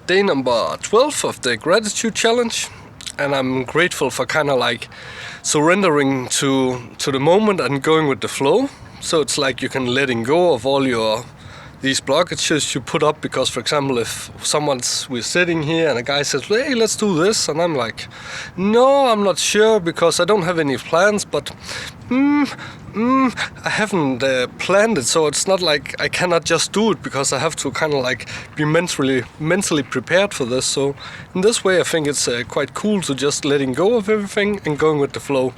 day number 12 of the gratitude challenge, and I'm grateful for kind of like surrendering to the moment and going with the flow. So it's like you can letting go of all these blockages you put up, because for example, if we're sitting here and a guy says, hey, let's do this, and I'm like, no, I'm not sure because I don't have any plans, but I haven't planned it, so it's not like I cannot just do it, because I have to kind of like be mentally prepared for this. So in this way I think it's quite cool to just letting go of everything and going with the flow.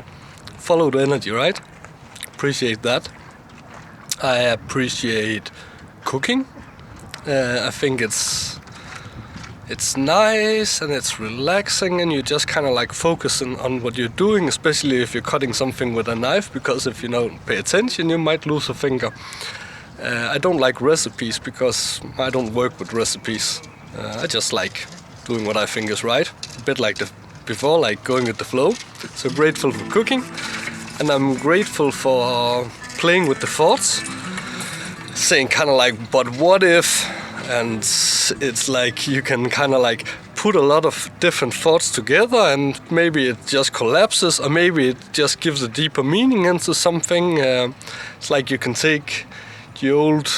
Follow the energy, right? Appreciate that. I appreciate cooking. I think it's nice and it's relaxing, and you just kind of like focusing on what you're doing, especially if you're cutting something with a knife, because if you don't pay attention you might lose a finger. I don't like recipes because I don't work with recipes. I just like doing what I think is right, a bit like before, like going with the flow. So grateful for cooking, and I'm grateful for playing with the thoughts, saying kind of like, but what if? And it's like you can kind of like put a lot of different thoughts together, and maybe it just collapses, or maybe it just gives a deeper meaning into something. It's like you can take the old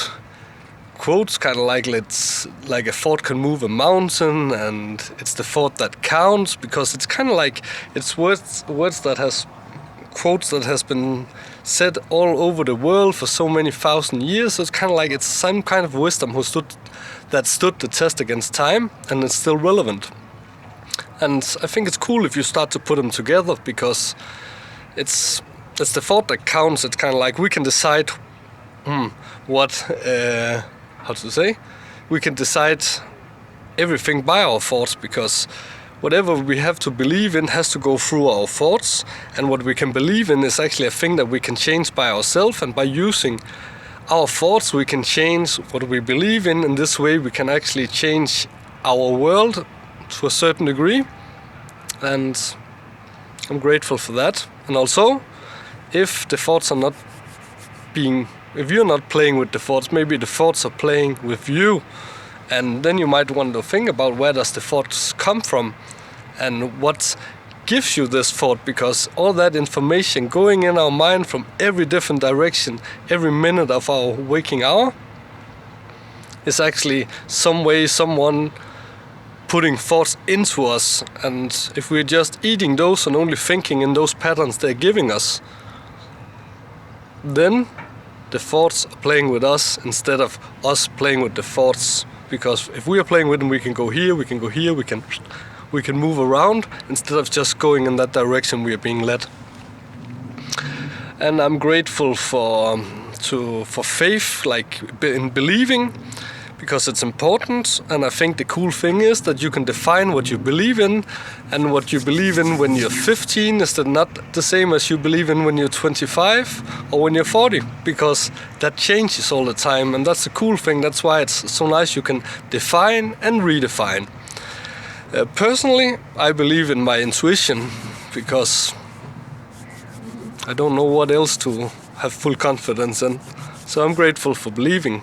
quotes, kind of like, it's like a thought can move a mountain, and it's the thought that counts, because it's kind of like it's words that has quotes that has been said all over the world for so many thousand years. So it's kind of like it's some kind of wisdom that stood the test against time, and it's still relevant. And I think it's cool if you start to put them together, because it's the thought that counts. It's kind of like we can decide we can decide everything by our thoughts, because whatever we have to believe in has to go through our thoughts, and what we can believe in is actually a thing that we can change by ourselves, and by using our thoughts we can change what we believe in. In this way we can actually change our world to a certain degree, and I'm grateful for that. And also, if you're not playing with the thoughts, maybe the thoughts are playing with you. And then you might want to think about, where does the thoughts come from, and what gives you this thought, because all that information going in our mind from every different direction, every minute of our waking hour, is actually some way someone putting thoughts into us. And if we're just eating those and only thinking in those patterns they're giving us, then the thoughts are playing with us instead of us playing with the thoughts. Because if we are playing with them, we can go here, we can go here, we can move around, instead of just going in that direction we are being led. And I'm grateful for faith, like in believing, because it's important. And I think the cool thing is that you can define what you believe in, and what you believe in when you're 15 is not the same as you believe in when you're 25 or when you're 40, because that changes all the time. And that's the cool thing. That's why it's so nice you can define and redefine. Personally, I believe in my intuition, because I don't know what else to have full confidence in. So I'm grateful for believing.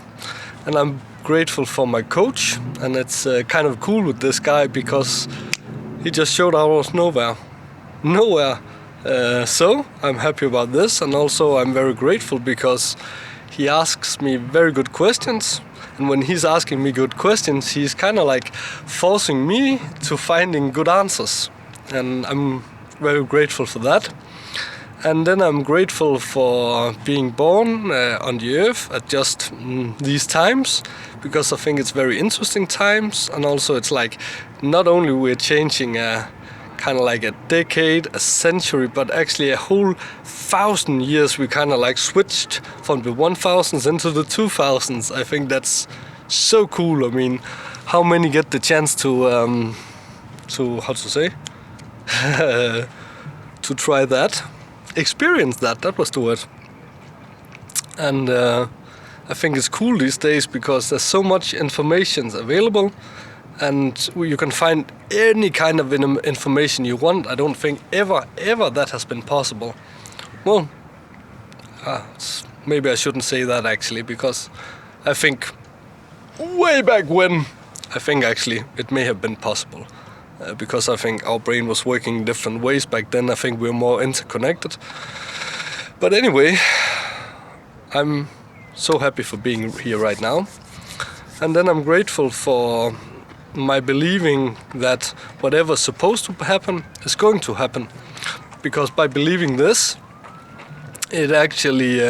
And I'm grateful for my coach, and it's kind of cool with this guy, because he just showed out of nowhere. So I'm happy about this, and also I'm very grateful because he asks me very good questions. And when he's asking me good questions, he's kind of like forcing me to finding good answers. And I'm very grateful for that. And then I'm grateful for being born on the earth at just these times, because I think it's very interesting times. And also it's like, not only we're changing kind of like a decade, a century, but actually a whole 1,000 years. We kind of like switched from the 1000s into the 2000s. I think that's so cool. I mean, how many get the chance to to try that, experience that was the word. And I think it's cool these days, because there's so much information available, and you can find any kind of information you want. I don't think ever that has been possible. Well, maybe I shouldn't say that actually, because I think way back when I think actually it may have been possible. Because I think our brain was working in different ways back then. I think we're more interconnected. But anyway, I'm so happy for being here right now. And then I'm grateful for my believing that whatever's supposed to happen is going to happen. Because by believing this, it actually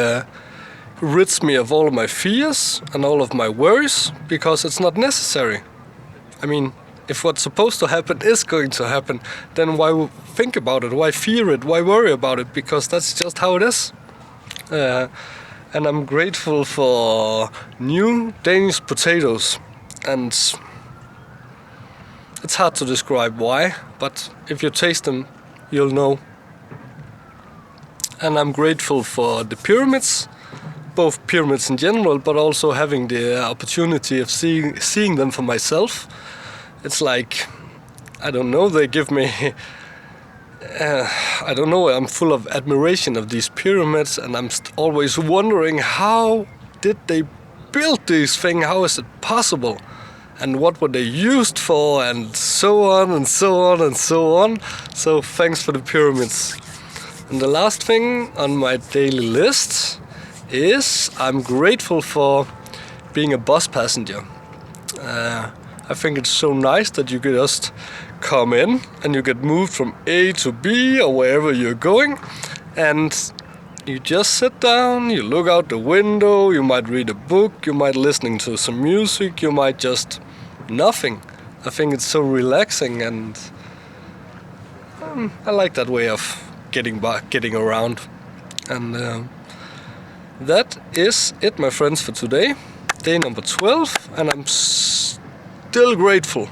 rids me of all of my fears and all of my worries, because it's not necessary. I mean, if what's supposed to happen is going to happen, then why think about it? Why fear it? Why worry about it? Because that's just how it is. And I'm grateful for new Danish potatoes. And it's hard to describe why, but if you taste them, you'll know. And I'm grateful for the pyramids, both pyramids in general, but also having the opportunity of seeing them for myself. It's like, I don't know, they give me, I don't know, I'm full of admiration of these pyramids, and I'm always wondering, how did they build these things? How is it possible? And what were they used for? And so on and so on and so on. So thanks for the pyramids. And the last thing on my daily list is I'm grateful for being a bus passenger. I think it's so nice that you can just come in and you get moved from A to B or wherever you're going, and you just sit down, you look out the window, you might read a book, you might listening to some music, you might just nothing. I think it's so relaxing, and I like that way of getting around. And that is it, my friends, for today. Day number 12, and I'm still grateful